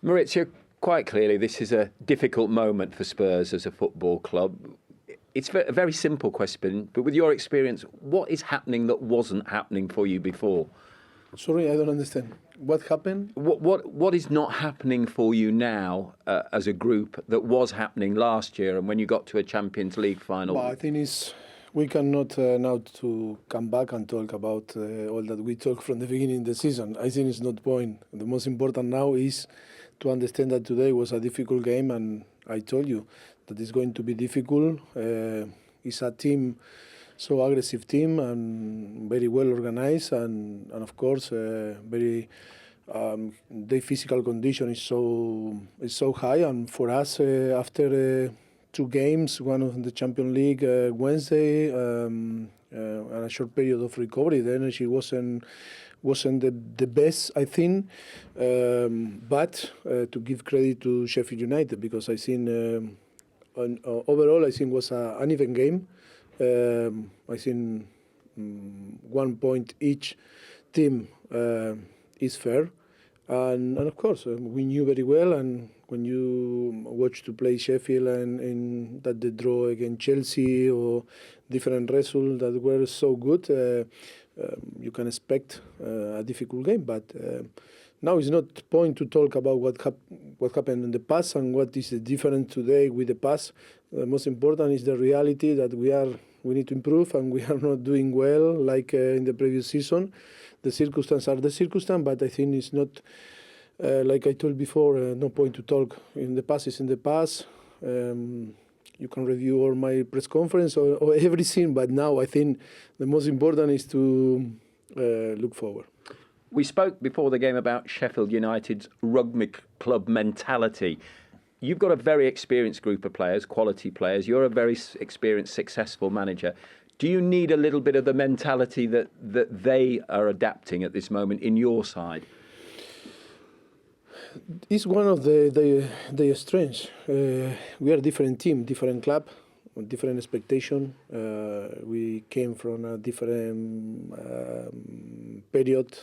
Maurizio, quite clearly this is a difficult moment for Spurs as a football club. It's a very simple question, but with your experience, what is happening that wasn't happening for you before? Sorry, I don't understand. What happened? What is not happening for you now as a group that was happening last year and when you got to a Champions League final? Well, I think we cannot now to come back and talk about all that we talked from the beginning of the season. I think it's not point. The most important now is to understand that today was a difficult game, and I told you that it's going to be difficult. It's a team, so aggressive team and very well organized, and of course very. The physical condition is so high, and for us after 2 games, one of the Champions League Wednesday, and a short period of recovery, the energy wasn't the best, I think. But to give credit to Sheffield United, because I think overall I think was an even game. I think 1 point each team is fair, and of course we knew very well. And when you watch to play Sheffield and that the draw against Chelsea or different results that were so good, you can expect a difficult game. But now it's not point to talk about what happened in the past and what is the difference today with the past. The most important is the reality that we need to improve, and we are not doing well like in the previous season. The circumstances are the circumstances, but I think it's not, like I told before, no point to talk. In the past is in the past. You can review all my press conference or everything, but now I think the most important is to look forward. We spoke before the game about Sheffield United's rugby club mentality. You've got a very experienced group of players, quality players. You're a very experienced, successful manager. Do you need a little bit of the mentality that they are adapting at this moment in your side? It's one of the strengths. We are a different team, different club, different expectation. We came from a different period.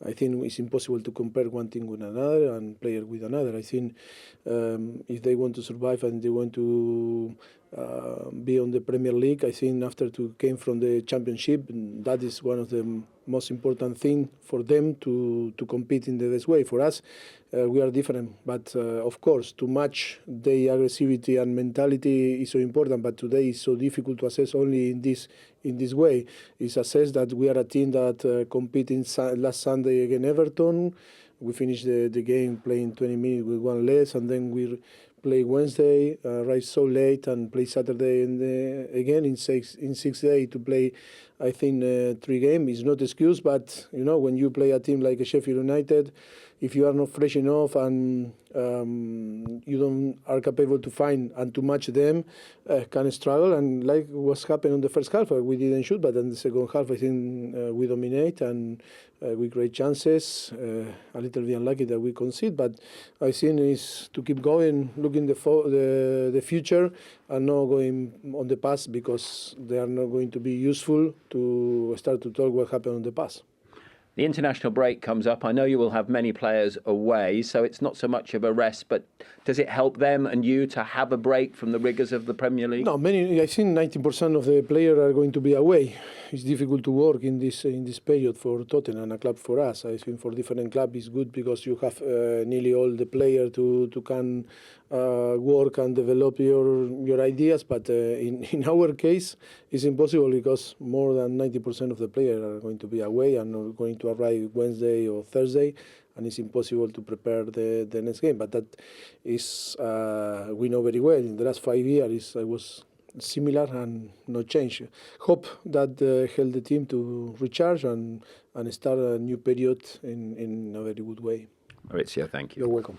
I think it's impossible to compare one team with another and player with another. I think if they want to survive and they want to be on the Premier League, I think after to came from the Championship, that is one of the most important thing for them to compete in the best way. For us, we are different, but of course, to match the aggressivity and mentality is so important. But today is so difficult to assess only in this way. It's assessed that we are a team that competed last Sunday against Everton. We finished the game playing 20 minutes with one less, and then we play Wednesday, rise so late, and play Saturday again in 6 days to play. I think 3 games is not excuse, but when you play a team like a Sheffield United, if you are not fresh enough and you don't are capable to find and to match them, can struggle. And like what's happened in the first half, we didn't shoot, but in the second half, I think we dominate and we create chances. A little bit unlucky that we concede, but I think is to keep going, looking the future, and not going on the past, because they are not going to be useful to start to talk what happened in the past. The international break comes up. I know you will have many players away, so it's not so much of a rest, but does it help them and you to have a break from the rigours of the Premier League? No, I think 90% of the players are going to be away. It's difficult to work in this period for Tottenham, a club for us. I think for different clubs it's good because you have nearly all the players to can work and develop your ideas. But in our case, it's impossible because more than 90% of the players are going to be away and are going to arrive Wednesday or Thursday, and it's impossible to prepare the next game. But that is, we know very well, in the last 5 years it was similar and no change. Hope that help the team to recharge and start a new period in a very good way. Maurizio, thank you. You're welcome.